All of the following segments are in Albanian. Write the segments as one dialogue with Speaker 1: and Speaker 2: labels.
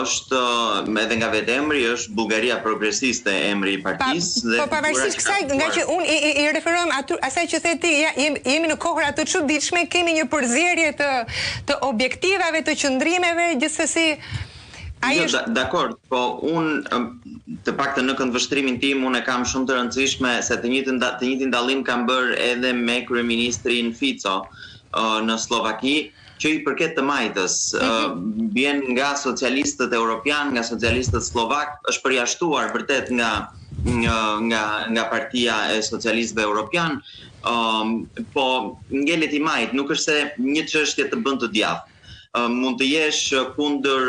Speaker 1: është edhe nga vetë emri është Bullgaria Progresiste emri I partisë.
Speaker 2: Po pavarësisht kësaj, nga që unë I referohem asaj që the ti, jemi në kohëra të çuditshme, kemi një përzierje të objektivave, të qëndrimeve, gjithsesi.
Speaker 1: Dakor, po unë të paktën në këndvështrimin tim unë e kam shumë të rëndësishme se të njëjtin dallim kam bërë edhe me kryeministrin Fico në Slovaki, që I përket të majtës, vjen nga socialistët europian, nga socialistët slovak, është përjashtuar vërtet nga partia e socialistëve europian, po ngelet I majt, nuk është se një çështje të bën të djathtë. Mund të jesh kundër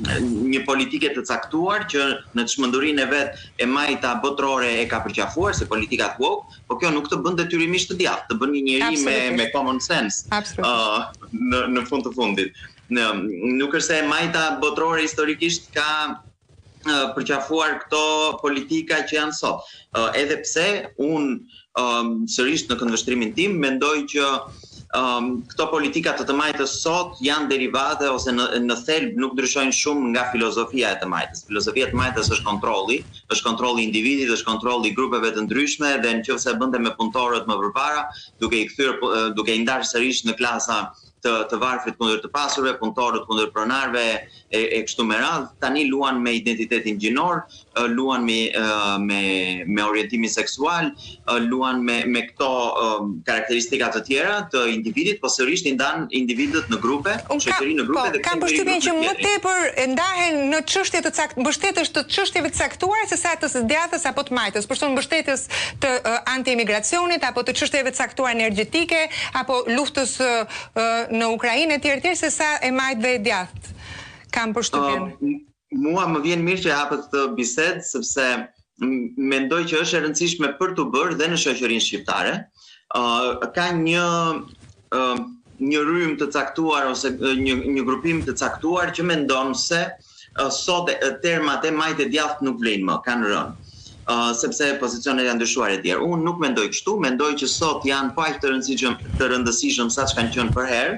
Speaker 1: një politike të caktuar që në çmendurinë e vet e majta botrore e ka përqafuar se politikat woke, po kjo nuk të bën detyrimisht të djathtë, të bën një njeri me common sense në fund të fundit. Nuk është se majta botrore historikisht ka përqafuar këto politika që janë sot. Edhe pse unë sërish në këndvështrimin tim mendoj që këto politika të majtës sot janë derivate ose në thelb nuk ndryshojnë shumë nga filozofia e të majtës. Filozofia e të majtës është kontrolli I individit, është kontrolli I grupeve të ndryshme dhe nëse bënte me punëtorët më përpara, duke I ndarë sërish në klasa të varfrit kundër të pasurve, punëtorët kundër pronarve e kështu me radhë, tani luan me identitetin gjinor, luan me orientimin seksual, luan me këto karakteristika të tjera të individit, po sërish I ndan individët në grupe, shoqëri në grupe dhe
Speaker 2: kam përshtypjen që më tepër ndahen në çështje të mbështetës të çështjeve të caktuara sesa të së djathtas apo të majtës, për shembull mbështetës të anti-imigracionit apo të çështjeve të caktuara energjetike apo luftës në Ukrainë e tjerë se sa e majtë dhe e djathtë. Kam përshtypjen.
Speaker 1: Mua më vjen mirë që hapet këtë bisedë sepse mendoj që është e rëndësishme për të bërë dhe në shoqërinë shqiptare. Ka një rrymë të caktuar ose një grupim të caktuar që mendon se sot termat e majtë e djathtë nuk vlen më, kanë rënë. Sepse pozicionet janë ndryshuar e tjerë. Unë nuk mendoj kështu, mendoj që sot janë pa aq të rëndësishëm sa që kanë qenë përherë,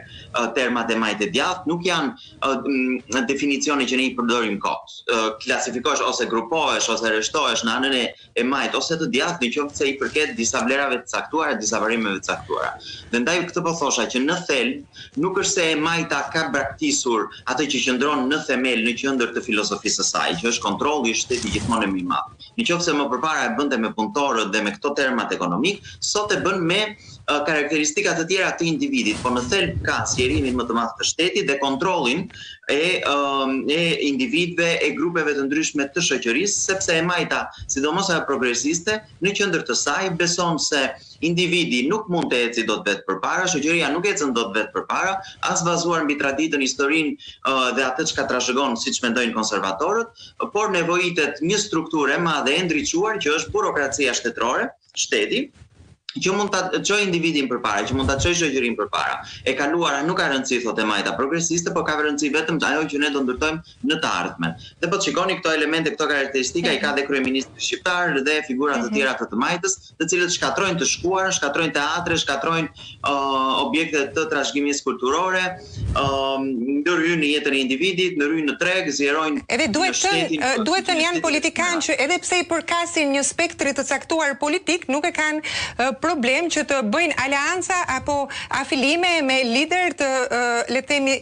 Speaker 1: termat e majtë e djathtë, nuk janë definicione që ne I përdorim kot. Klasifikohesh ose grupohesh ose rreshtohesh në anën e majtë ose të djathtë, nëse I përket disa vlerave të caktuara, disa varimeve të caktuara. Dhe ndaj këtë po thosha që në thelb nuk është se e majta ka braktisur atë që qëndron në themel, në qendër të filozofisë së saj, që është kontrolli I shtetit gjithmonë më I madh. Nëse më përpara e bënte me punëtorët dhe me këto termat ekonomik, sot e bën me karakteristika të tjera të individit, po në thelb ka sqarimin më të madh të shtetit dhe kontrollin e individëve, e grupeve të ndryshme të shoqërisë, sepse e majta, sidomos ajo progresiste, në qendër të saj beson se individi nuk mund të ecë dot vetë përpara, shoqëria nuk ecën dot vetë përpara, as bazuar mbi traditën, historinë dhe atë çka trashëgon siç mendojnë konservatorët, por nevojitet një strukturë e madhe e ndriçuar që është burokracia shtetërore, shteti, që mund ta çojë individin përpara, që mund ta çojë shoqërinë përpara. E kaluara nuk ka rëndësi thotë majta progresiste, por ka rëndësi vetëm ajo që ne do ndërtojmë në të ardhmen. Dhe po shikoni këto elemente, këto karakteristika I ka dhe kryeministri shqiptar dhe figura të tjera të majtës, të cilët shkatrojnë të shkuar, shkatrojnë teatre, shkatrojnë objekte të trashëgimisë kulturore, ndërhyjnë në jetën e individit, ndërhyjnë në treg, zgjerojnë.
Speaker 2: Edhe duhet të janë politikanë që edhe pse I përkasin një spektri të caktuar politik, nuk e kanë problem që të bëjnë aleanca apo afilime me lider të le të themi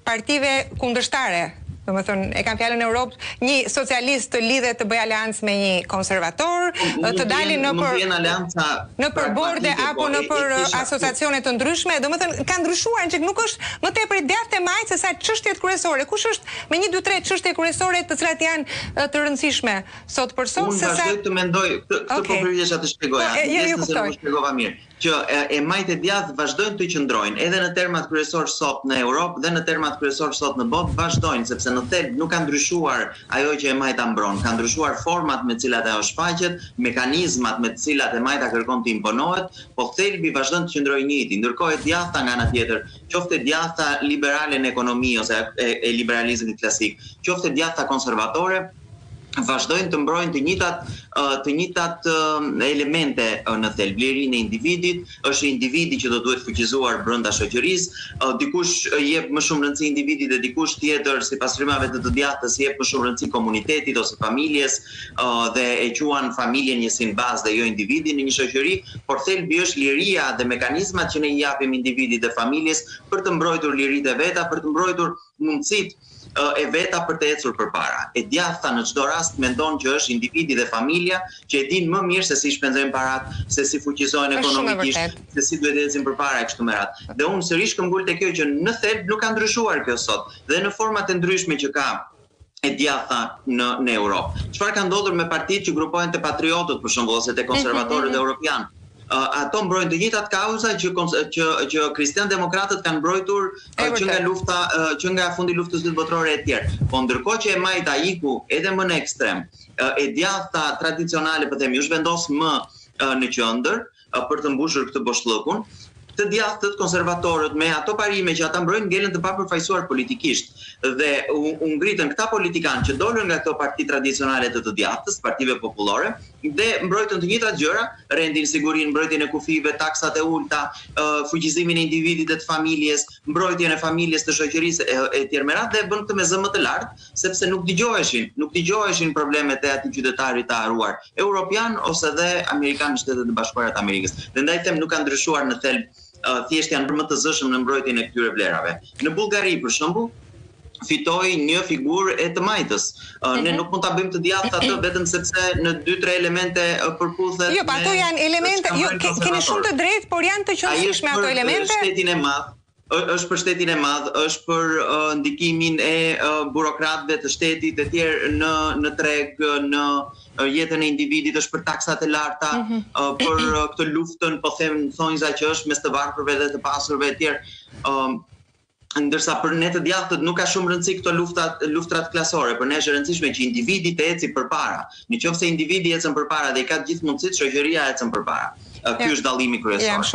Speaker 2: partive kundërshtare. Domethënë, e kam fjalën në Europë, një socialist të lidhet të bëjë aleancë me një konservator, të dalin në përborde apo në për asociacione të ndryshme. Domethënë, ka ndryshuar që nuk është më tepër djathtë e majtë se sa çështjet kryesore. Kush është me 1-2-3 çështje kryesore të cilat janë të rëndësishme sot për sot se sa.
Speaker 1: Unë vazhdoj të mendoj, këtë po përvjesha të shpjegoja.
Speaker 2: Jo kuptoj.
Speaker 1: Shpjegova mirë. Që e majtë e djathtë vazhdojnë të qëndrojnë edhe në termat kryesor sot në Europë dhe në termat kryesor sot në botë vazhdojnë sepse në thelb nuk ka ndryshuar ajo që e majta mbron, ka ndryshuar format me të cilat ajo shfaqet, mekanizmat me të cilat e majta kërkon të imponohet, po thelbi vazhdon të qëndrojë njëjti, ndërkohë e djathta nga ana tjetër, qoftë e djathta liberale në ekonomi ose e liberalizmit klasik, qoftë e djathta konservatore, vazhdojnë të mbrojnë të njëjtat elemente në thelb. Lirinë e individit, është individi që do duhet fuqizuar brenda shoqërisë, dikush jep më shumë rëndësi individit dhe dikush tjetër sipas frymave të djathtës jep më shumë rëndësi komunitetit ose familjes dhe e quan familjen një sin bazë dhe jo individin në një shoqëri, por thelbi është liria dhe mekanizmat që ne i japim individit dhe familjes për të mbrojtur liritë e veta, për të mbrojtur mundësitë e veta për të ecur përpara. E djathta në çdo rast mendon që është individi dhe familja që e din më mirë se si shpenzojnë parat, se si fuqizohen ekonomikisht, se si duhet ecin përpara e kështu me radhë. Dhe unë sërish këmbgul te kjo që në thelb nuk ka ndryshuar kjo sot dhe në format e ndryshme që ka e djathta në Europë. Çfarë ka ndodhur me partitë që grupohen te patriotët për shembull ose te konservatorët evropian? Ato mbrojnë të njëjtat kauza që kristian-demokratët kanë mbrojtur që nga lufta, që nga fundi luftës së dytë botërore e tjerë. Po ndërkohë që e majta iku edhe më në ekstrem, e djathta tradicionale, po themi, u zhvendos më në qendër për të mbushur këtë boshllëkun. Të djathtët, konservatorët me ato parime që ata mbrojnë ngelen të papërfaqësuar politikisht dhe u ngritën këta politikanë që dolën nga këto parti tradicionale të djathtës, partive popullore, dhe mbrojtën të njëjtat gjëra, rendin, sigurinë, mbrojtjen e kufive, taksat e ulta, fuqizimin e individit dhe të familjes, mbrojtjen e familjes, të shoqërisë e tjerë me radhë, dhe bën këtë me zë më të lartë, sepse nuk dëgjoheshin problemet e atij qytetari të haruar, europian ose dhe amerikan në Shtetet e Bashkuara të Amerikës. Dhe ndaj them nuk ka ndryshuar në thelb, thjesht janë më të zëshëm në mbrojtjen e këtyre vlerave. Në Bullgari, për shembull, fitoi një figurë e të majtës. Ne nuk mund ta bëjmë të djathtë atë vetëm sepse në 2-3 elemente përputhet.
Speaker 2: Jo, ato janë elemente, jo, keni shumë të drejtë, por janë të qëndrueshme ato elemente.
Speaker 1: Shtetin e madh, është për shtetin e madh, është për ndikimin e burokratëve të shtetit e tjerë në treg, në jetën e individit, është për taksat e larta, për këtë luftën, po them thonjza që është mes të varfërve dhe të pasurve e tjerë. Ndërsa për ne të djathtët nuk ka shumë rëndësi këto luftrat klasore, për ne është rëndësishme që individi të eci përpara. Nëse individi ecën përpara dhe i ka të gjithë mundësitë, shoqëria ecën përpara. Ky është dallimi kryesor.